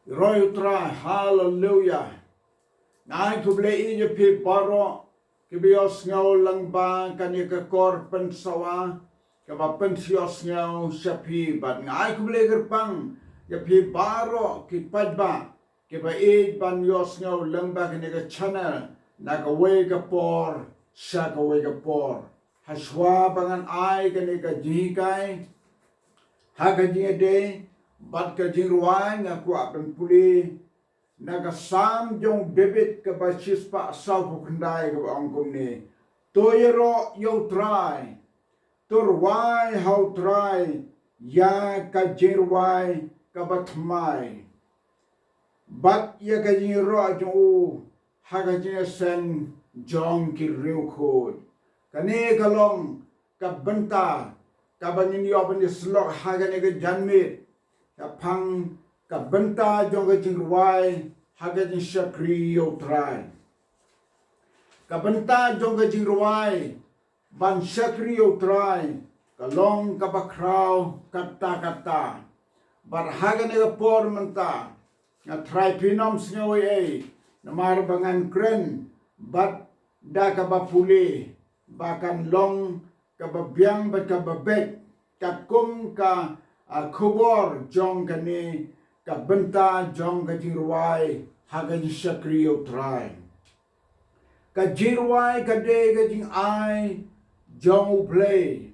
Roy utrai hallelujah. Ngai ku Blei je pi baro ke bios ngau lang ba kan ye ke kor pen sawa ke ba pen sios ngau sapi bat ngai ku Blei gerpang ye pi baro ki padba ke ba ban yos ngau lang ba kan ye ke channel na ka we ke por sa ka we ke por haswa bangan ai kan ye ke jikai ha ka de bat ke Jingrwai ngaku apen puli naga sam Jong bebet ke basis pa sau kendai ke angkum ni toyero yo try turwai how try ya ka Jingrwai ka batmai bat ya ka Jingrwa jo ha ka sen Jong ki riu khod kane kalong ka Bynta ka bangin yo ban slok ha ka ne ka janmit ka phang ka Bynta Jong ka Jingrwai haga Jingshakri yo try ka Bynta Jong ka Jingrwai ban Shakri yo try ka long ka bakraw kata bar haga ne ka por menta na try pinom sngawi na marbangan kren bat da ka bapuli bakan long ka babyang bat ka babet ka kum ka kubor Jong ka ni ka Bynta Jong ka Jingrwai haga Jingshakri yo try ka Jingrwai ka de ka jing ai Jong Blei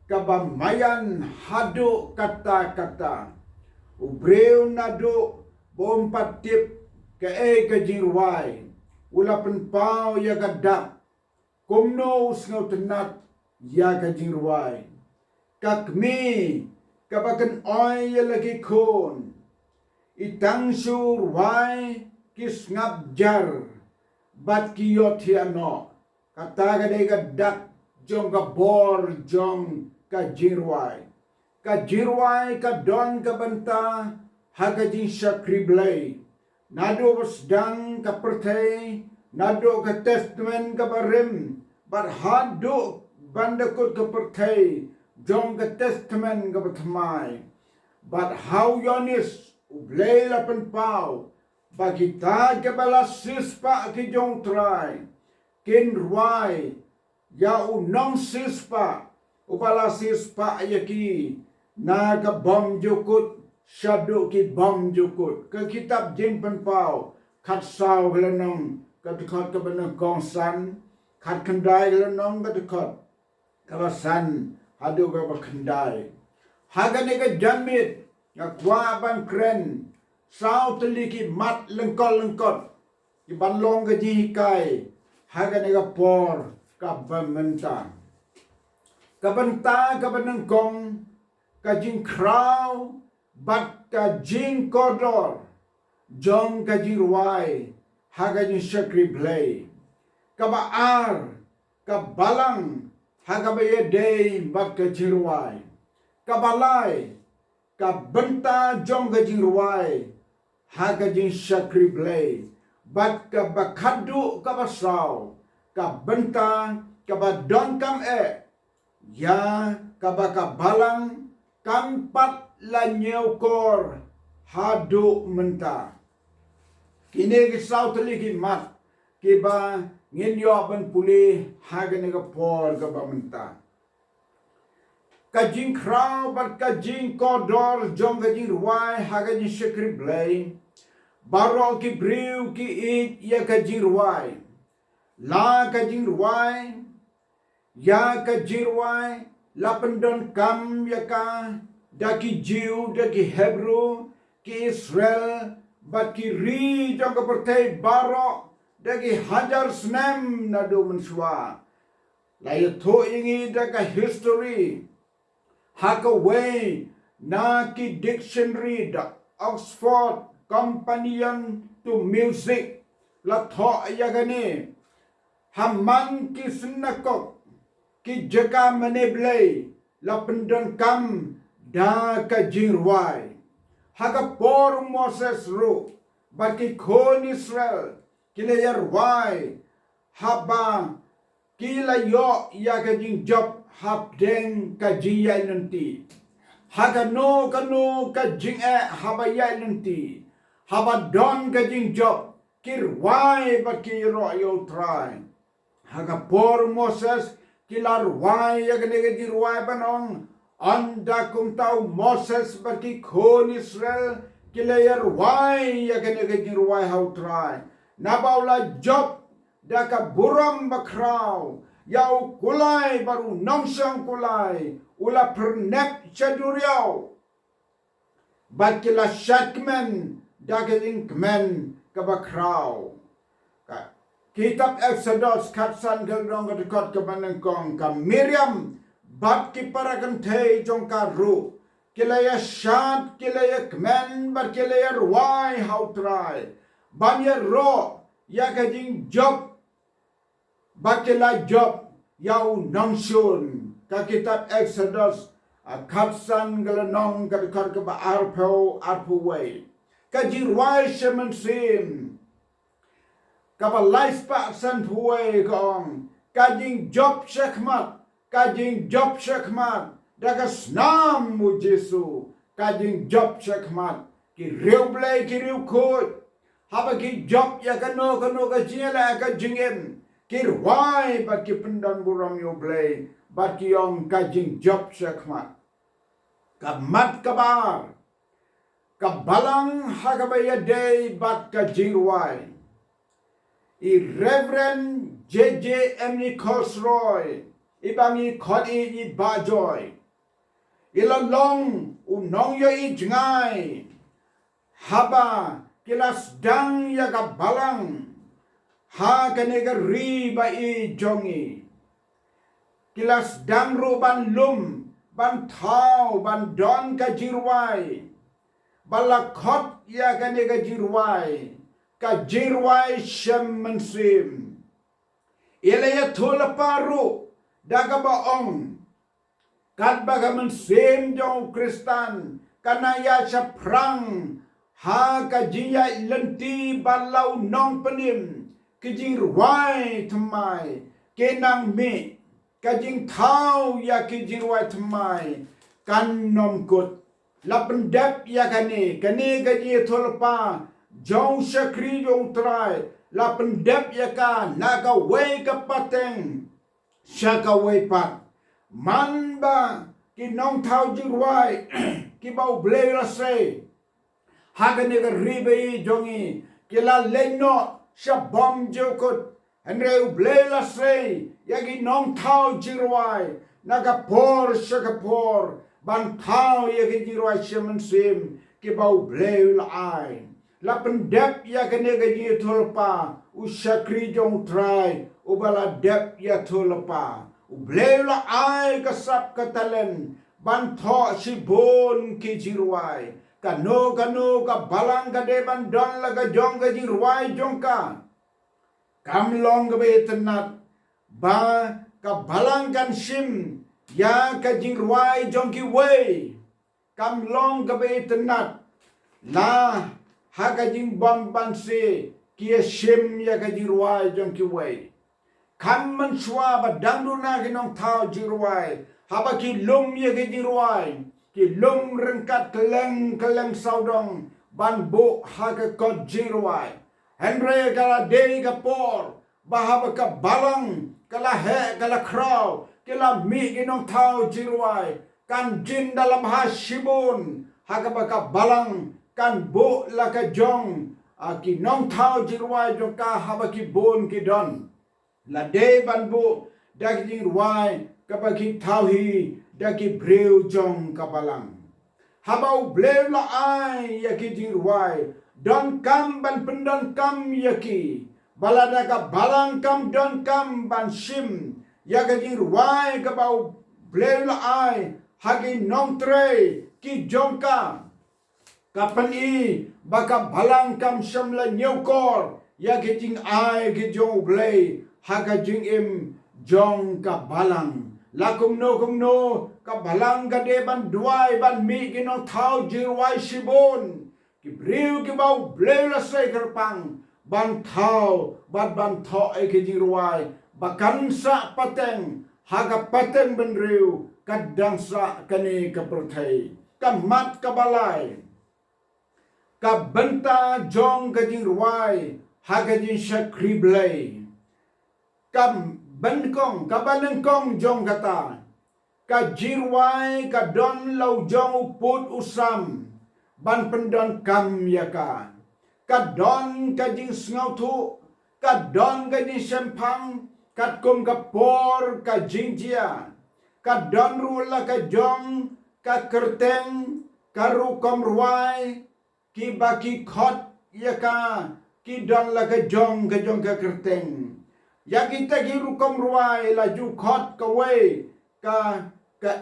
ka ba mayan hadu kata ubreu nadu bompat tip ka ka Jingrwai ulapan pau ya ka dak kumno usngau tenat ya ka Jingrwai kakmi kabakan oi ya lagi kon itang sur wai kis ngap jar bat kiyot hiano kata ka de ka dak Jong ka bor Jong ka Jingrwai ka don ka Bynta haga Jingshakri Blei nado wasdang ka perthai nado ka testament ka barim bar hado bandakut ka perthai Jong ka testament ka batmai but how yonis Blei lapan pau bagi ta ke balasis pa ki Jong try kin ruai ya unong sispa upalasis pa yaki na ka bom jukut syadu ki bom jukut ke kitab jin pen pau khat sao glenong ka dekat ke benang kongsan khat kendai glenong ka dekat kawasan hadu ka bakendai haga ne ka jamit ya kwa ban kren sao teliki mat lengkot ki banlong ka jikai haga ne ka por ka Bynta ka Bynta ka benengkong ka jing kraw bat ka jing kodor Jong ka Jingrwai haga Jingshakri Blei ka baar ka balang haga bayedei bat ka Jingrwai ka balai ka Bynta Jong ka Jingrwai haga Jingshakri Blei bat ka bakadu ka basau ka Bynta ka badon kam ya ka baka balang kampat la nyeu kor hadu menta kini ki sau teli ki mat ki ba ngin yo ban puli haga ne ka por ka ba menta ka jing kraw bat ka jing kodor Jong ka Jingrwai haga Jingshakri Blei baro ki briu ki it ya ka Jingrwai la ka Jingrwai ya ka Jingrwai lapendon kam ya ka daki Jew daki Hebrew ki Israel bat ki ri Jong ka pertai baro daki hajar snem nadu mensua layo to ingi daka history haka way na ki dictionary da Oxford Companion to Music la tho ya gani hamman ki sunnakok ki jaga mane Blei la pendon kam da ka Jingrwai haga por Moses ru baki kon Israel kila yarwai haba kila yo ya ka jing job hab deng ka jiyai nanti haga no ka jing habaya nanti haba don ka jing job kirwai ba ki ro yo try haga por Moses kilar wai ya gane ga jirwai banong anda kum tau Moses ba ki khon Israel kilayar wai ya gane ga jirwai how try nabaula job daka buram bakraw yau kulai baru nongsang kulai ula pernep chaduriau bakila shakmen daka inkmen kabakraw ka kitab Exodus katsan galrong kadikot kamanengkong ka Miriam bat ki parakan thei jong ka ru kilaya shat kilaya kmen bar kilaya ruai how try banya ro ya ka jing job bakila job yau nongsun ka kitab Exodus katsan galanong kadikot ka ba arpo way ka jirwai shemen sim kapa life pa san huay kong kajing job shakmat daga snam mu Jesu kajing job shakmat ki Rev.B.P ki riu khut haba ki job ya kano ka jingela ka jingem ki wai bat ki pendan buram yo Blei bat ki yong kajing job shakmat ka mat kabar ka balang hakabaya day bat ka Jingrwai I Reverend J.J.M. Roy ibangi khodi I bajoy ilalong unong yo I jngai haba kilas dang ya ka balang ha kanega riba I jongi kilas dang ru ban lum ban thau ban don ka jirwai balakot ya kanega jirwai ka Jingrwai shem mensim ilaya thula paru daga baong kat baga mensim jong Kristan kanaya sa prang ha ka jiya lenti balau nong penim ki Jingrwai thamai kenang me ka jing thau ya ki Jingrwai thamai kan nom kut lapendap ya kane ka ji thula pa Jingshakri Jong try la pendep ya ka naga way ka pateng shaka way pat man ba ki nong thau Jingrwai ki bau Blei la say hagane ga ribe jongi ki la leno sha bom jokot andre Blei la say ya ki nong thau Jingrwai naga por shaka por ban thau ya ki Jingrwai shemen sim ki bau Blei la ai la pendep ya kene gaji tolpa ushakri jong try ubala dep ya tolpa Blei la ai kasap katalen ban tho sibon ki Jingrwai kano ka balang ka deban don la ga jong ga Jingrwai jong ka kamlong ga be tenat ba ka balang kan sim ya ka Jingrwai jong ki way kamlong ga be tenat na haga jing bang ban se kia shim ya ka Jingrwai jong ki way kan man shwa ba dangdu na ki nong thau Jingrwai haba ki lum ya ka Jingrwai ki lum rengkat keleng saudong ban bo haga kot Jingrwai Henry kala day ka por bahaba ka balang kala he kala kraw kala mi ki nong thau Jingrwai kan jin dalam ha shibun haga ba ka balang kan bo la ka jong ki nong thau Jingrwai jong ka haba ki bon ki don la de ban bo da ki Jingrwai ka ba ki thau hi da ki breu jong ka balang haba Blei la ai ya ki Jingrwai don kam ban pendon kam ya ki balada ka balang kam don kam ban shim ya ka Jingrwai ka ba Blei la ai hagi nong tre ki jong ka kapan I baka balang kam shamla nyokor ya ki jing ai ki jong Blei haga jing im jong ka balang lakum no ka balang ka de ban duai ban mi ki no thau Jingrwai shibon ki briu ki bau Blei la say kerpang ban thau ban tho ai ki Jingrwai bakan sa pateng haga pateng ben riu kadang sa kani ka perthai kamat ka balai ka Bynta Jong ka Jingrwai ha ka Jingshakri Blei ka Benkong ka Banengkong Jong kata ka Jingrwai ka don lau Jong uput usam ban pendon kam yaka ka don ka jing sngau thu ka don ka jing sempang kat kum ka por ka jingjia ka don rula ka Jong ka kerteng ka ru kom ruai ki baki khot yaka ki don la ka Jong ka kerteng ya kita ki ru kom ruai la ju khot ka wei ka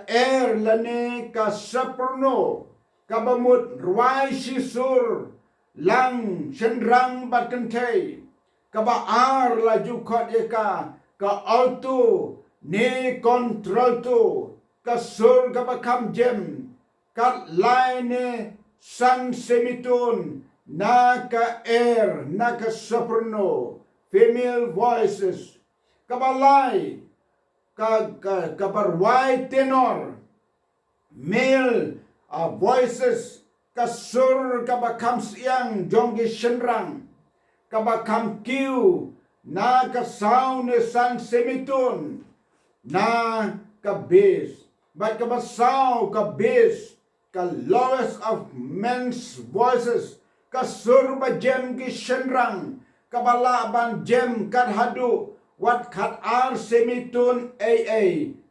air la ne ka saperno ka bamut ruai sisur lang senrang batentei ka ba ar la ju khot yaka ka auto ne control tu ka sur ka ba kam jem ka line san semitun na ka air na ka soprano female voices ka balai ka barwai tenor male voices ka sur ka ba kam siang jonggi senrang ka ba kam kiu na ka sound ne san semitun na ka bass but ka ba sound ka bass ka lowest of men's voices ka sur ba jem ki senrang ka bala ban jem kat hadu wat kat ar semitun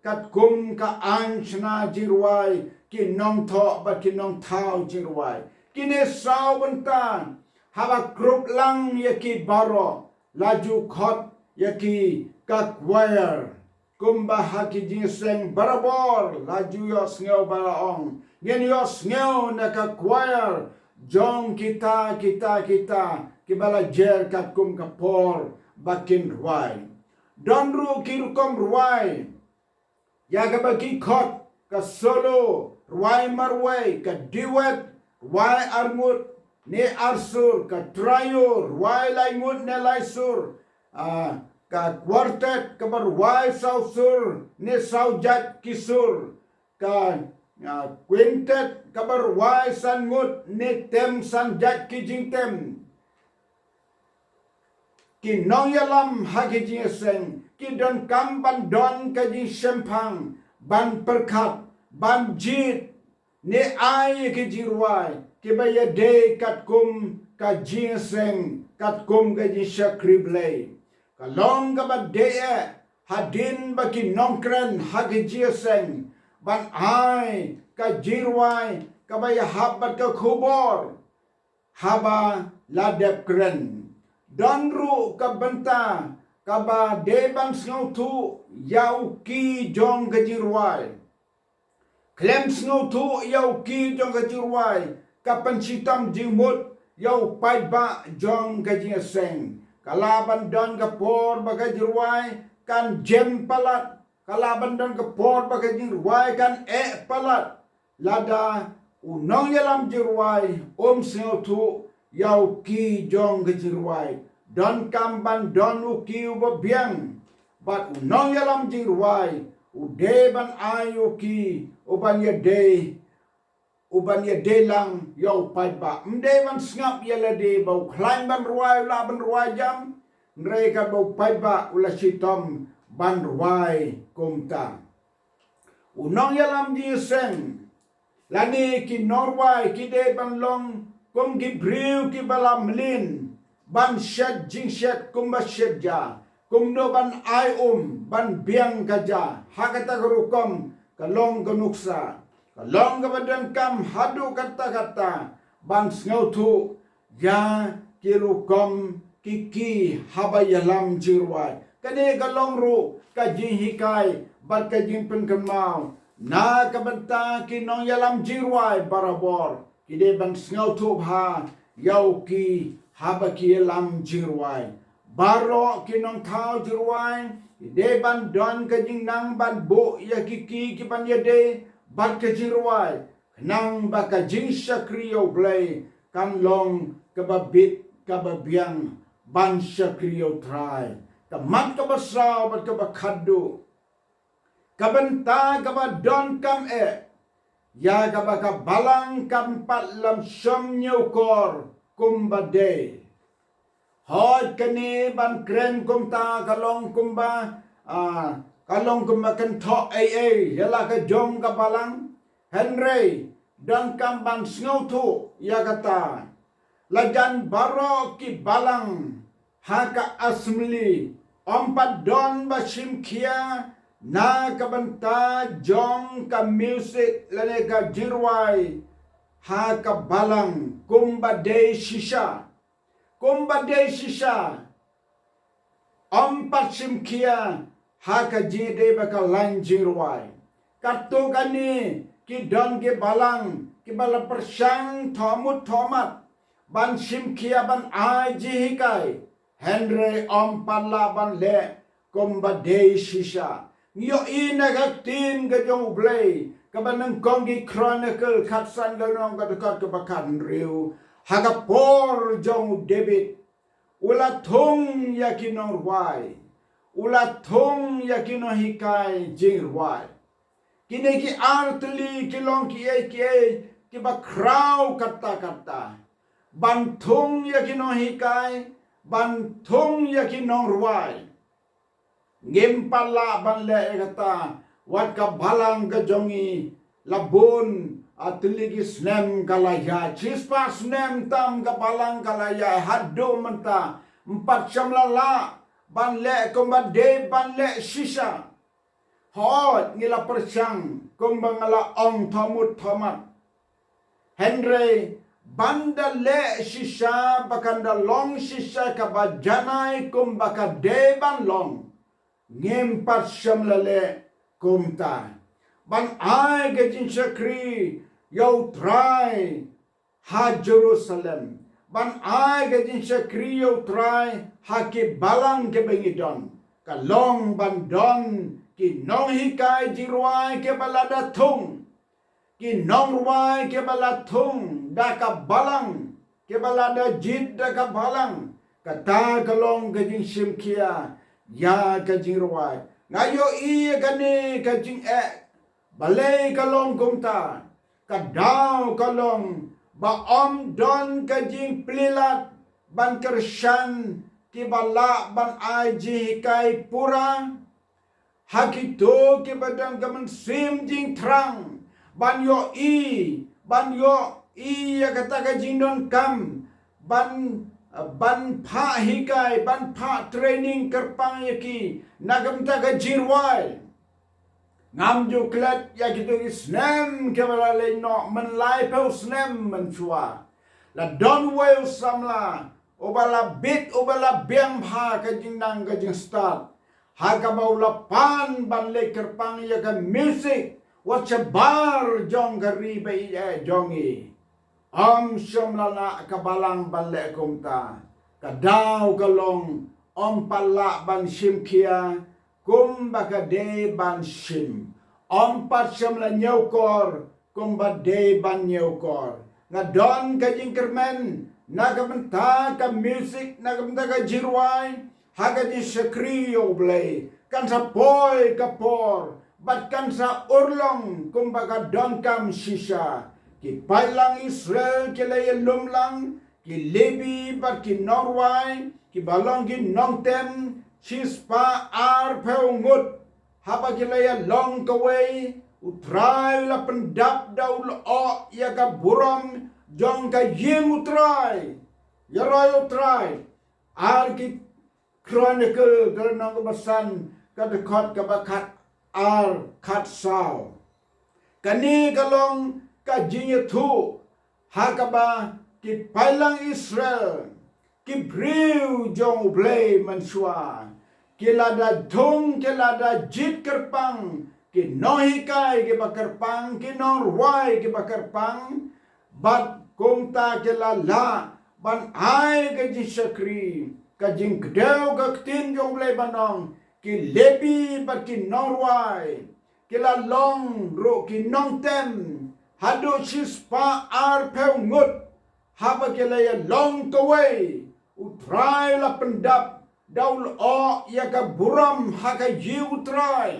kat kum ka anchna jirwai ki nong tho ba ki nong thau jirwai kine sau bentan haba group lang ya ki baro laju khot ya ki ka choir kum ba ha ki jingseng barabor laju yo sngew baraong ngen yo sngew na ka choir Jong kita ki bala jer kat kum ka por bakin ruai don ru ki rukom ruai ya ka bagi khot ka solo ruai marwai ka duet ruai armut ne arsur ka trio ruai laimut ne laisur ka quartet ka ruai sausur ne saujat kisur ka quintet ka ruai sanmut ne tem sanjat ki jingtem ki noyalam hagi jingseng ki don kam ban don ka jing sempang ban perkat ban jit ne ai ki jirwai ki ba ya de kat kum ka jingseng kat kum ka Jingshakri Blei ka long ka ba de hadin ba ki nongkren hagi jingseng ban ai ka jirwai ka ba ya habat ka khubor haba ladep kren don ru ka Bynta ka ba deban sngau thu yau ki Jong ka Jingrwai klem sngau thu yau ki Jong ka Jingrwai ka pensitam jingmut yau pai ba Jong ka Jingseng kalaban don ka por ba ka Jingrwai kan jem palat kalaban don ka por ba ka Jingrwai kan palat lada unong yalam Jingrwai sngau thu yau ki Jong ka Jingrwai don kamban don uki uba biang but unong yalam Jingrwai ude ban ayu ki uban ya de lang yau pai ba mde ban ngap yala de bau klaim ban ruai la ban ruai jam mereka bau pai ba ula sitom ban ruai kumta unong yalam Jingseng lani ki Norway ki de ban long kum ki briu ki balam lin ban shed jingshet kumba shedja kumno ban ai ban biang kaja hakata gurukom kalong ganuksa kalong gabadan kam hadu kata ban sngaw thu ya kirukom kiki habayalam jirwai kane kalong ru ka jihikai bat ka jingpen kemau na kabanta kinong yalam jirwai barabor kide ban sngaw thu ha yau ki haba ki lam Jingrwai baro kinong thau Jingrwai de ban don ka jing nang ban bo ya ki ban ya de ban ka Jingrwai nang ba ka Jingshakri o Blei kan long ka ba bit ka ba biang ban Shakri o try ka mat ka ba saw bat ka ba khadu ka Bynta ka ba don kam ya ka baka balang kampat lam syam nyukor kumbade hot kani ban kren kumta kalong kumba kalong kumba kan tho yala ka jong ka balang Henry dan kamban sngau tu ya kata lajan baro ki balang haka asmli ompat don basim kia na kabanta Jong ka music lane ka Jingrwai haka balang kumbade shisha ompat simkia haka jide baka lan Jingrwai katu kani ki don ke balang ki bala persang thomut thomat ban simkia ban aji hikai Henry ompat la ban le kumbade shisha Nyo ina tin ka Jong Blei kabanang kongi chronicle katsan galong katakat kabakan riu hagapor Jong David ula thung yakinong wai ula thung yakino hikai Jingrwai kini ki artli kilong ki ki ba kraw kata ban thung yakino hikai ban thung yakinong wai Ngempala ban le kata wat ka balang ka jongi labun atligi snem kalaya chispa snem tam ka balang kalaya haddo menta 4 jam lala ban le kombade ban le shisha hot ngila persang kumbangala ong thamut thamat Henry banda le shisha bakanda long shisha ka bajanai kumbaka de ban long Ngempar syamlale kumta. Ban ai ke Jingshakri yau try ha Jerusalem. Ban ai ke Jingshakri yau try ha ke balang ke bengidon. Kalong ban don ki nong hikai Jingrwai ke balada thung. Ki nong ruai ke balathung da ka balang ke balada jid da ka balang. Kata kalong ke Jingshimkia ya ka Jingrwai ngayo iya kani ka jing balai kalong kumta ka daw kalong ba om don ka jing plilat ban kershan ki bala ban aji kai pura hakito ki badang gaman sim jing trang ban yo iya kata ka jing don kam ban pha hikai ban pha training kerpang yaki nagam ta ka Jingrwai ngam ju klat ya kitu isnem ke balale no men lai pe snem men chua la don way samla obala bit obala bem pha ka jingnang ka jing start ha ka baula pan ban le kerpang ya ka music what bar Jong kari bai jongi Syamlana kabalang ban le kumta kadaw kalong pala ban simkia baka de ban sim pat syamla nyaukor de ban nyaukor ngadon ka jingkermen nagamenta ka music nagamenta ka Jingrwai haga Jingshakri Blei kan sa boy kapor bat kan sa urlong baka don kam shisha ki pailang Israel ki lay lumlang ki lebi bat ki Norway ki balong ki nongtem chispa ar peungut haba ki lay long kaway utray la pendap daul o ya ka buram Jong ka yeng utray yaroy utray ar ki chronicle karanang kabasan kadekot kabakat ar kat sao kani kalong ka jinyathu hakaba ki pailang Israel ki briu Jong Blei mansua ki lada thung ki lada jit kerpang ki nohikai ki bakerpang ki norwai ki bakerpang bat kumta ki la ban ai ka Jingshakri ka jingkdeu ka tin Jong Blei banong ki lebi bat ki norwai ki la long ro ki nongtem hado chispa ar peungut haba kelaya long kaway utray la pendap daul o ya ka buram haka yi utray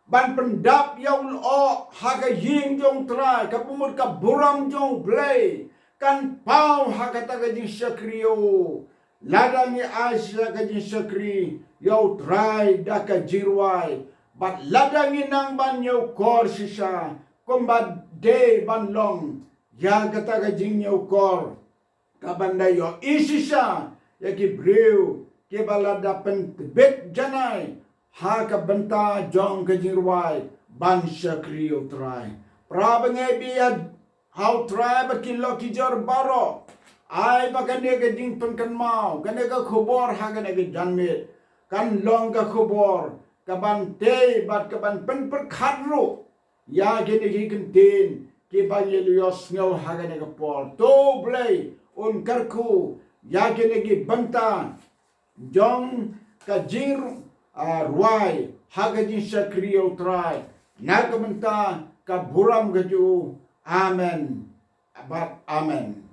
ban pendap yaul o haga ying jong trai ka pumur ka buram jong Blei kan pau haga taga Jingshakri yo ladangi Asia ka Jingshakri yo trai da ka Jingrwai bat ladangi nang ban yo kor sisa kombat de ban long ya kata ka jing yo kor kabanda yo isisa ya ki breu ke balada pen bet janai ha ka Bynta Jong ka Jingrwai ban Shakri yo trai prabangai biad how try ba kilo ki jor baro ai ba kan ka ding pen kan mau kan ka khobor ha kan ka janmit kan long ka khobor ka ban te bat ka ban pen per khadro ya gene gi kan tin ke ba ye lios ngau ha kan ka por to Blei un karku ya gene gi Bynta Jong ka Jingrwai ha ka Jingshakri yo try na ka Bynta ka buram ka ju amen. But amen.